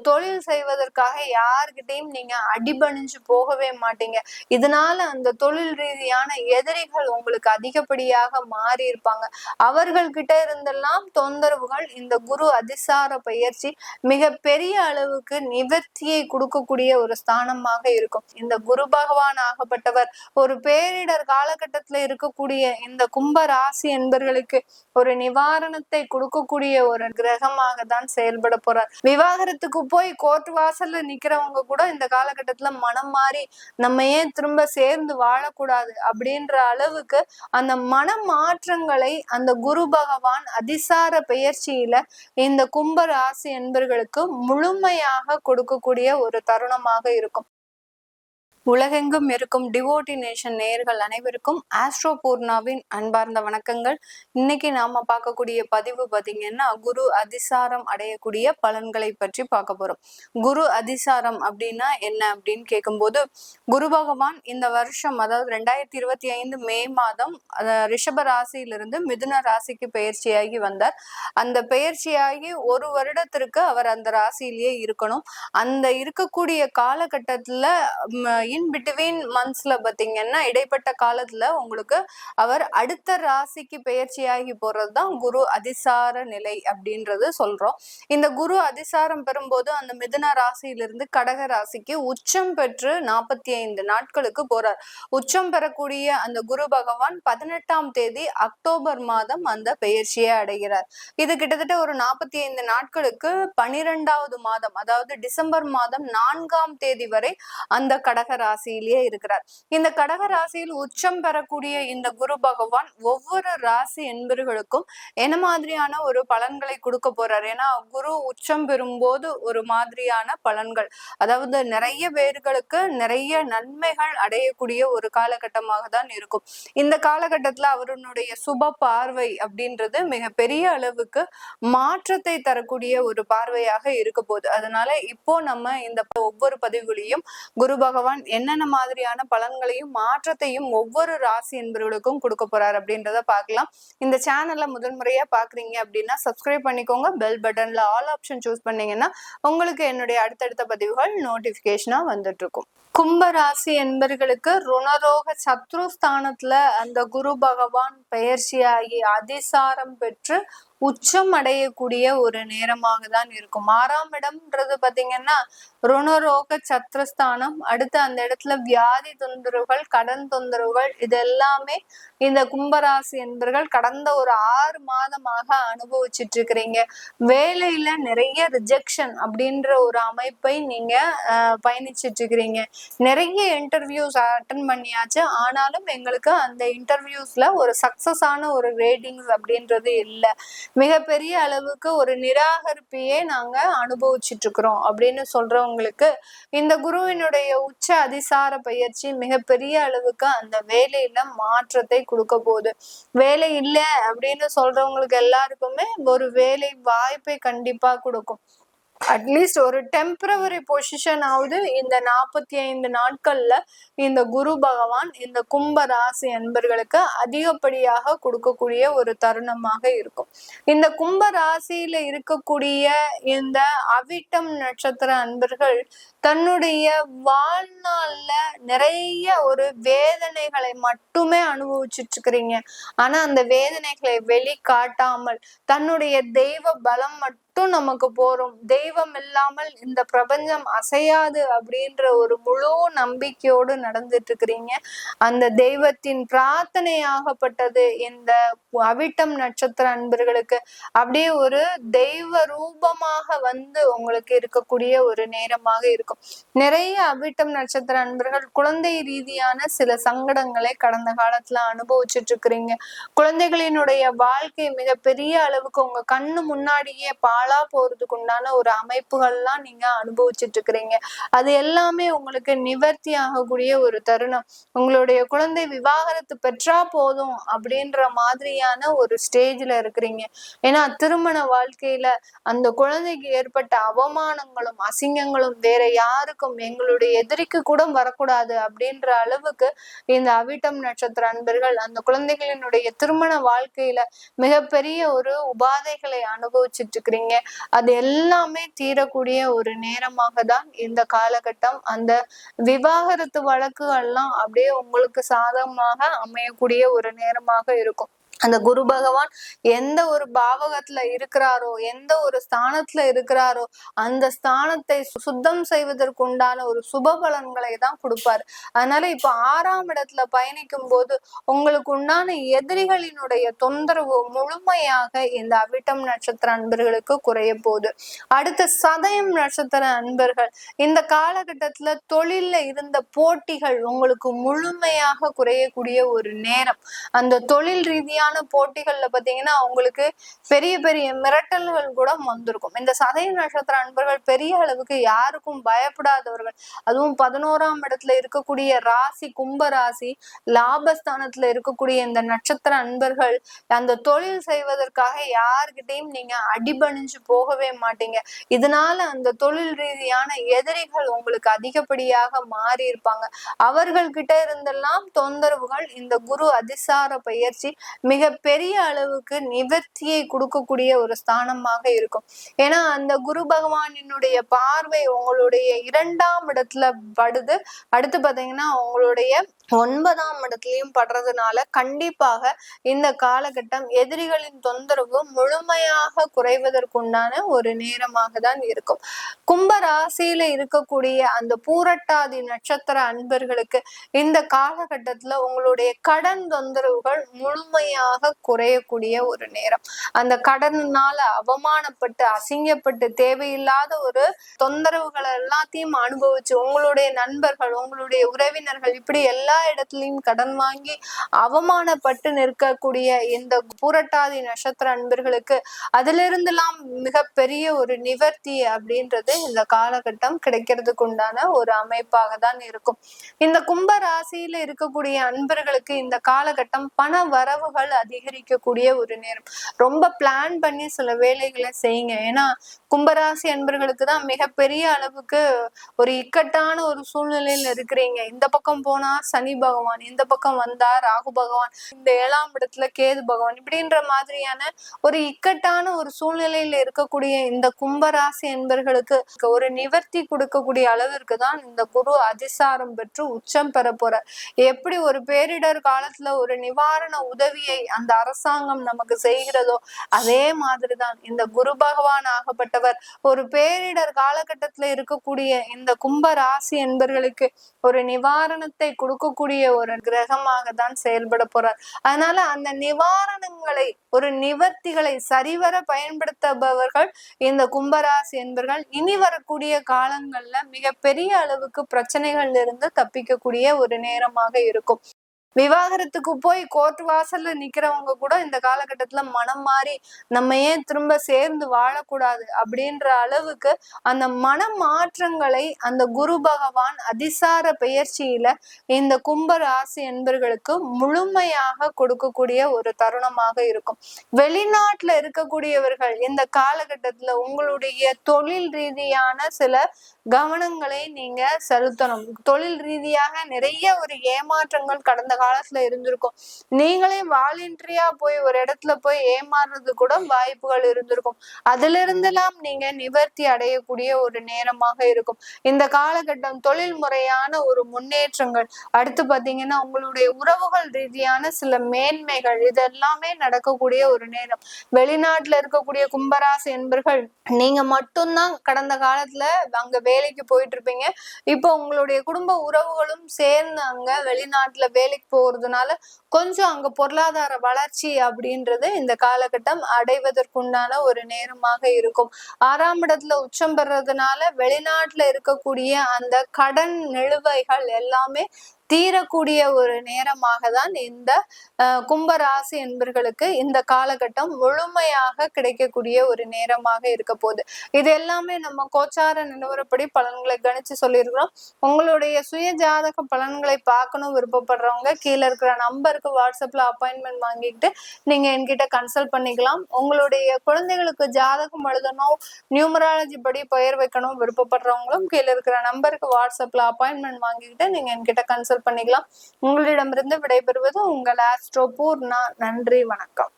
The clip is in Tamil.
தொழில் செய்வதற்காக யார்கிட்டையும் நீங்க அடிபணிஞ்சு போகவே மாட்டீங்க. இதனால அந்த தொழில் ரீதியான எதிரிகள் உங்களுக்கு அதிகப்படியாக மாறி இருப்பாங்க. அவர்கள் கிட்ட இருந்தெல்லாம் தொந்தரவுகள் இந்த குரு அதிசார பயிற்சி மிக பெரிய அளவுக்கு நிவர்த்தியை கொடுக்கக்கூடிய ஒரு ஸ்தானமாக இருக்கும். இந்த குரு பகவான் ஆகப்பட்டவர் ஒரு பேரிடர் காலகட்டத்துல இருக்கக்கூடிய இந்த கும்ப ராசி என்பர்களுக்கு ஒரு நிவாரணத்தை கொடுக்கக்கூடிய ஒரு கிரகமாக தான் செயல்பட போறார். விவாகரத்துக்கு போய் கோர்ட் வாசல்ல நிக்கிறவங்க கூட இந்த காலகட்டத்துல மனம் மாறி நம்ம ஏன் திரும்ப சேர்ந்து வாழக்கூடாது அப்படின்ற அளவுக்கு அந்த மன மாற்றங்களை அந்த குரு பகவான் அதிசார பெயர்ச்சியில இந்த கும்ப ராசி என்பர்களுக்கு முழுமையாக கொடுக்கக்கூடிய ஒரு தருணமாக இருக்கும். உலகெங்கும் இருக்கும் டிவோட்டி நேஷன் நேயர்கள் அனைவருக்கும் ஆஸ்ட்ரோ பூர்ணாவின் அன்பார்ந்த வணக்கங்கள். இன்னைக்கு நாம பார்க்கக்கூடிய பதிவு பாத்தீங்கன்னா குரு அதிசாரம் அடையக்கூடிய பலன்களை பற்றி பார்க்க போறோம். குரு அதிசாரம் அப்படின்னா என்ன அப்படின்னு கேட்கும்போது, குரு பகவான் இந்த வருஷம் அதாவது 2025 மே மாதம் ரிஷப ராசியிலிருந்து மிதுன ராசிக்கு பெயர்ச்சியாகி வந்தார். அந்த பெயர்ச்சியாகி ஒரு வருடத்திற்கு அவர் அந்த ராசியிலேயே இருக்கணும். அந்த இருக்கக்கூடிய காலகட்டத்துல இன் பிட்வீன் மந்த்ஸ்ல பாத்தீங்கன்னா இடைப்பட்ட காலத்துல உங்களுக்கு அவர் அடுத்த ராசிக்கு பெயர்ச்சியாகி போறதுதான் குரு அதிசார நிலை அப்படின்றது சொல்றோம். இந்த குரு அதிசாரம் பெறும்போது அந்த மிதுன ராசியிலிருந்து கடக ராசிக்கு உச்சம் பெற்று 45 நாட்களுக்கு போறார். உச்சம் பெறக்கூடிய அந்த குரு பகவான் 18ஆம் தேதி அக்டோபர் மாதம் அந்த பெயர்ச்சியை அடைகிறார். இது கிட்டத்தட்ட ஒரு 45 நாட்களுக்கு 12வது மாதம் அதாவது டிசம்பர் மாதம் 4ஆம் தேதி வரை அந்த கடக ராசியிலேயே இருக்கிறார். இந்த கடக ராசியில் உச்சம் பெறக்கூடிய இந்த குரு பகவான் ஒவ்வொரு ராசி என்பர்களுக்கும் என்ன மாதிரியான ஒரு பலன்களை கொடுக்க போறார்? ஏன்னா குரு உச்சம் பெறும்போது ஒரு மாதிரியான பலன்கள், அதாவது நிறைய பேர்களுக்கு நிறைய நன்மைகள் அடையக்கூடிய ஒரு காலகட்டமாக தான் இருக்கும். இந்த காலகட்டத்துல அவருடைய சுப பார்வை அப்படின்றது மிக பெரிய அளவுக்கு மாற்றத்தை தரக்கூடிய ஒரு பார்வையாக இருக்க போகுது. அதனால இப்போ நம்ம இந்த ஒவ்வொரு பதிவுகளையும் குரு பகவான் என்னென்ன மாதிரியான பலன்களையும் மாற்றத்தையும் ஒவ்வொரு ராசி என்பவர்களுக்கும் கொடுக்க போறார் அப்படின்றத பார்க்கலாம். இந்த சேனல்ல முதல் முறையா பாக்குறீங்க அப்படின்னா சப்ஸ்கிரைப் பண்ணிக்கோங்க. பெல் பட்டன்ல ஆல் ஆப்ஷன் சூஸ் பண்ணீங்கன்னா உங்களுக்கு என்னுடைய அடுத்தடுத்த பதிவுகள் நோட்டிபிகேஷனா வந்துட்டு இருக்கும். கும்ப ராசி என்பர்களுக்கு ருணரோக சத்ருஸ்தானத்துல அந்த குரு பகவான் பெயர்ச்சியாகி அதிசாரம் பெற்று உச்சம் அடையக்கூடிய ஒரு நேரமாக தான் இருக்கும். 6ஆம் இடம்ன்றது பாத்தீங்கன்னா ருணரோக சத்ருஸ்தானம். அடுத்து அந்த இடத்துல வியாதி தொந்தரவுகள், கடன் தொந்தரவுகள், இது எல்லாமே இந்த கும்பராசி என்பர்கள் கடந்த ஒரு 6 மாதமாக அனுபவிச்சுட்டு இருக்கிறீங்க. வேலையில நிறைய ரிஜெக்ஷன் அப்படின்ற ஒரு அமைப்பை நீங்க பயணிச்சுட்டு இருக்கிறீங்க. நிறைய இன்டர்வியூஸ் அட்டன் பண்ணியாச்சு, ஆனாலும் எங்களுக்கு அந்த இன்டர்வியூஸ்ல ஒரு சக்சஸான ஒரு ரேட்டிங்ஸ் அப்படின்றது இல்லை. மிகப்பெரிய அளவுக்கு ஒரு நிராகரிப்பையே நாங்க அனுபவிச்சுட்டு இருக்கிறோம் அப்படின்னு சொல்றவங்களுக்கு இந்த குருவினுடைய உச்ச அதிசார பயிற்சி மிகப்பெரிய அளவுக்கு அந்த வேலையில மாற்றத்தை கொடுக்க போகுது. வேலை இல்லை அப்படின்னு சொல்றவங்களுக்கு எல்லாருக்குமே ஒரு வேலை வாய்ப்பை கண்டிப்பா கொடுக்கும். அட்லீஸ்ட் ஒரு டெம்பரவரி பொசிஷன் ஆகுது இந்த 45 நாட்கள்ல இந்த குரு பகவான் இந்த கும்ப ராசி அன்பர்களுக்கு அதிகப்படியாக கொடுக்கக்கூடிய ஒரு தருணமாக இருக்கும். இந்த கும்ப ராசியில இருக்கக்கூடிய இந்த அவிட்டம் நட்சத்திர அன்பர்கள் தன்னுடைய வாழ்நாள்ல நிறைய ஒரு வேதனைகளை மட்டுமே அனுபவிச்சுட்டு இருக்கிறீங்க. ஆனா அந்த வேதனைகளை வெளிக்காட்டாமல் தன்னுடைய தெய்வ பலம் மட்டும் நமக்கு போறோம், தெய்வம் இல்லாமல் இந்த பிரபஞ்சம் அசையாது அப்படின்ற ஒரு முழு நம்பிக்கையோடு நடந்துட்டு இருக்கிறீங்க. அந்த தெய்வத்தின் பிரார்த்தனையாகப்பட்டது இந்த அவிட்டம் நட்சத்திர அன்பர்களுக்கு அப்படியே ஒரு தெய்வ ரூபமாக வந்து உங்களுக்கு இருக்கக்கூடிய ஒரு நேரமாக இருக்கும். நிறைய அவிட்டம் நட்சத்திர அன்பர்கள் குழந்தை ரீதியான சில சங்கடங்களை கடந்த காலத்துல அனுபவிச்சுட்டு இருக்கிறீங்க. குழந்தைகளினுடைய வாழ்க்கை மிக பெரிய அளவுக்கு உங்க கண்ணு முன்னாடியே பாழா போறதுக்கு உண்டான ஒரு அமைப்புகள்லாம் நீங்க அனுபவிச்சுட்டு இருக்கிறீங்க. அது எல்லாமே உங்களுக்கு நிவர்த்தி ஆகக்கூடிய ஒரு தருணம். உங்களுடைய குழந்தை விவாகரத்து பெற்றா போதும் அப்படின்ற மாதிரியான மாதிரியான ஒரு ஸ்டேஜ்ல இருக்கிறீங்க. ஏன்னா திருமண வாழ்க்கையில அந்த குழந்தைக்கு ஏற்பட்ட அவமானங்களும் அசிங்கங்களும் வேற யாருக்கும், எங்களுடைய எதிரிக்கு கூட வரக்கூடாது அப்படின்ற அளவுக்கு இந்த அவிட்டம் நட்சத்திர அன்பர்கள் அந்த குழந்தைகளினுடைய திருமண வாழ்க்கையில மிகப்பெரிய ஒரு உபாதைகளை அனுபவிச்சுட்டு இருக்கிறீங்க. அது எல்லாமே தீரக்கூடிய ஒரு நேரமாக தான் இந்த காலகட்டம். அந்த விவாகரத்து வழக்குகள்லாம் அப்படியே உங்களுக்கு சாதகமாக அமையக்கூடிய ஒரு நேரமாக இருக்கும். அந்த குரு பகவான் எந்த ஒரு பாவகத்துல இருக்கிறாரோ, எந்த ஒரு ஸ்தானத்துல இருக்கிறாரோ, அந்த ஸ்தானத்தை சுத்தம் செய்வதற்குண்டான ஒரு சுப பலன்களை தான் கொடுப்பாரு. அதனால இப்ப 6ஆம் இடத்துல பயணிக்கும் போது உங்களுக்கு உண்டான எதிரிகளினுடைய தொந்தரவு முழுமையாக இந்த அவிட்டம் நட்சத்திர அன்பர்களுக்கு குறைய போகுது. அடுத்த சதயம் நட்சத்திர அன்பர்கள் இந்த காலகட்டத்துல தொழில்ல இருந்த போட்டிகள் உங்களுக்கு முழுமையாக குறையக்கூடிய ஒரு நேரம். அந்த தொழில் ரீதியான போட்டிகள்ல பாத்தீங்கன்னா அவங்களுக்கு பெரிய பெரிய மிரட்டல்கள் கூட வந்திருக்கும். இந்த சதய நட்சத்திர அன்பர்கள் பெரிய அளவுக்கு யாருக்கும் பயப்படாதவர்கள். அதுவும் 11ஆம் இடத்துல இருக்கக்கூடிய ராசி கும்ப ராசி, லாபஸ்தானத்துல இருக்கக்கூடிய இந்த நட்சத்திர அன்பர்கள் அந்த தொழில் செய்வதற்காக யாருக்கிட்டையும் நீங்க அடிபணிஞ்சு போகவே மாட்டீங்க. இதனால அந்த தொழில் ரீதியான எதிரிகள் உங்களுக்கு அதிகப்படியாக மாறி இருப்பாங்க. அவர்கள் கிட்ட இருந்தெல்லாம் தொந்தரவுகள் இந்த குரு அதிசார பயிற்சி மிக பெரிய அளவுக்கு நிவர்த்தியை கொடுக்கக்கூடிய ஒரு ஸ்தானமாக இருக்கும். ஏன்னா அந்த குரு பகவானினுடைய பார்வை உங்களுடைய 2ஆம் இடத்துல படுது. அடுத்து பாத்தீங்கன்னா உங்களுடைய 9ஆம் இடத்துலயும் படுறதுனால கண்டிப்பாக இந்த காலகட்டம் எதிரிகளின் தொந்தரவு முழுமையாக குறைவதற்குண்டான ஒரு நேரமாக தான் இருக்கும். கும்ப ராசியில இருக்கக்கூடிய அந்த பூரட்டாதி நட்சத்திர அன்பர்களுக்கு இந்த காலகட்டத்துல உங்களுடைய கடன் தொந்தரவுகள் முழுமையாக குறையக்கூடிய ஒரு நேரம். அந்த கடனால அவமானப்பட்டு அசிங்கப்பட்டு தேவையில்லாத ஒரு தொந்தரவுகளை எல்லாத்தையும் அனுபவிச்சு உங்களுடைய நண்பர்கள், உங்களுடைய உறவினர்கள் இப்படி எல்லா இடத்துலயும் கடன் வாங்கி அவமானப்பட்டு நிற்கக்கூடிய இந்த பூரட்டாதி நட்சத்திர அன்பர்களுக்கு அதுல இருந்தெல்லாம் மிகப்பெரிய ஒரு நிவர்த்தி அப்படின்றது இந்த காலகட்டம் கிடைக்கிறதுக்கு உண்டான ஒரு அமைப்பாக தான் இருக்கும். இந்த கும்ப ராசியில இருக்கக்கூடிய அன்பர்களுக்கு இந்த காலகட்டம் பண வரவுகள் அதிகரிக்கக்கூடிய ஒரு நேரம். ரொம்ப பிளான் பண்ணி சில வேலைகளை செய்யுங்க. ஏன்னா கும்பராசி அன்பர்களுக்கு தான் மிகப்பெரிய அளவுக்கு ஒரு இக்கட்டான ஒரு சூழ்நிலையில இருக்கிறீங்க. இந்த பக்கம் போனா சனி பகவான், இந்த பக்கம் வந்தா ராகு பகவான், இந்த 7ஆம் இடத்துல கேது பகவான், இப்படின்ற மாதிரியான ஒரு இக்கட்டான ஒரு சூழ்நிலையில இருக்கக்கூடிய இந்த கும்பராசி என்பர்களுக்கு ஒரு நிவர்த்தி கொடுக்கக்கூடிய அளவிற்கு தான் இந்த குரு அதிசாரம் பெற்று உச்சம் பெற போற. எப்படி ஒரு பேரிடர் காலத்துல ஒரு நிவாரண உதவியை அந்த அரசாங்கம் நமக்கு செய்கிறதோ அதே மாதிரிதான் இந்த குரு பகவான் ஆகப்பட்டவர் ஒரு பேரிடர் காலகட்டத்துல இருக்கக்கூடிய இந்த கும்ப ராசி என்பர்களுக்கு ஒரு நிவாரணத்தை கொடுக்கக்கூடிய ஒரு கிரகமாக தான் செயல்பட போறார். அதனால அந்த நிவாரணங்களை ஒரு நிவர்த்திகளை சரிவர பயன்படுத்துபவர்கள் இந்த கும்பராசி என்பர்கள் இனி வரக்கூடிய காலங்கள்ல மிகப்பெரிய அளவுக்கு பிரச்சனைகள்ல இருந்து தப்பிக்கக்கூடிய ஒரு நேரமாக இருக்கும். விவாகரத்துக்கு போய் கோர்ட் வாசல்ல நிக்கிறவங்க கூட இந்த காலகட்டத்துல மனம் மாறி நம்ம ஏன் திரும்ப சேர்ந்து வாழக்கூடாது அப்படின்ற அளவுக்கு அந்த மன மாற்றங்களை அந்த குரு பகவான் அதிசார பெயர்ச்சியில இந்த கும்ப ராசி என்பர்களுக்கு முழுமையாக கொடுக்கக்கூடிய ஒரு தருணமாக இருக்கும். வெளிநாட்டுல இருக்கக்கூடியவர்கள் இந்த காலகட்டத்துல உங்களுடைய தொழில் ரீதியான சில கவனங்களை நீங்க செலுத்தணும். தொழில் ரீதியாக நிறைய ஒரு ஏமாற்றங்கள் கடந்த காலத்துல இருந்திருக்கும். நீங்களே வாலண்டரியா போய் ஒரு இடத்துல போய் ஏமாறுறது கூட வாய்ப்புகள் இருந்திருக்கும். அதுல இருந்தெல்லாம் நீங்க நிவர்த்தி அடையக்கூடிய ஒரு நேரமாக இருக்கும். இந்த காலகட்டம் தொழில் முறையான ஒரு முன்னேற்றங்கள், அடுத்து பாத்தீங்கன்னா உங்களுடைய உறவுகள் ரீதியான சில மேன்மைகள், இதெல்லாமே நடக்கக்கூடிய ஒரு நேரம். வெளிநாட்டுல இருக்கக்கூடிய கும்பராசி என்பர்கள் நீங்க மட்டும்தான் கடந்த காலத்துல அங்க வேலைக்கு போயிட்டு இருப்பீங்க. இப்போ உங்களுடைய குடும்ப உறவுகளும் சேர்ந்து அங்க வெளிநாட்டுல வேலைக்கு போறதுனால கொஞ்சம் அங்க பொருளாதார வளர்ச்சி அப்படின்றது இந்த காலகட்டம் அடைவதற்குண்டான ஒரு நேரமாக இருக்கும். 6ஆம் இடத்துல உச்சம் பெறதுனால வெளிநாட்டுல இருக்கக்கூடிய அந்த கடன் நிலுவைகள் எல்லாமே தீரக்கூடிய ஒரு நேரமாக தான் இந்த கும்பராசி என்பர்களுக்கு இந்த காலகட்டம் முழுமையாக கிடைக்கக்கூடிய ஒரு நேரமாக இருக்க போகுது. இது எல்லாமே நம்ம கோச்சார நிலவரப்படி பலன்களை கணிச்சு சொல்லியிருக்கிறோம். உங்களுடைய சுய ஜாதக பலன்களை பார்க்கணும் விருப்பப்படுறவங்க கீழே இருக்கிற நம்பருக்கு வாட்ஸ்அப்ல அப்பாயின்மெண்ட் வாங்கிட்டு நீங்க என்கிட்ட கன்சல்ட் பண்ணிக்கலாம். உங்களுடைய குழந்தைகளுக்கு ஜாதகம் எழுதணும், நியூமராலஜி படி பெயர் வைக்கணும் விருப்பப்படுறவங்களும் கீழே இருக்கிற நம்பருக்கு வாட்ஸ்அப்ல அப்பாயின்மெண்ட் வாங்கிக்கிட்டு நீங்க என்கிட்ட கன்சல்ட் பண்ணிக்கலாம். உங்களிடமிருந்து விடைபெறுவது உங்கள் ஆஸ்ட்ரோ பூர்ணா. நன்றி, வணக்கம்.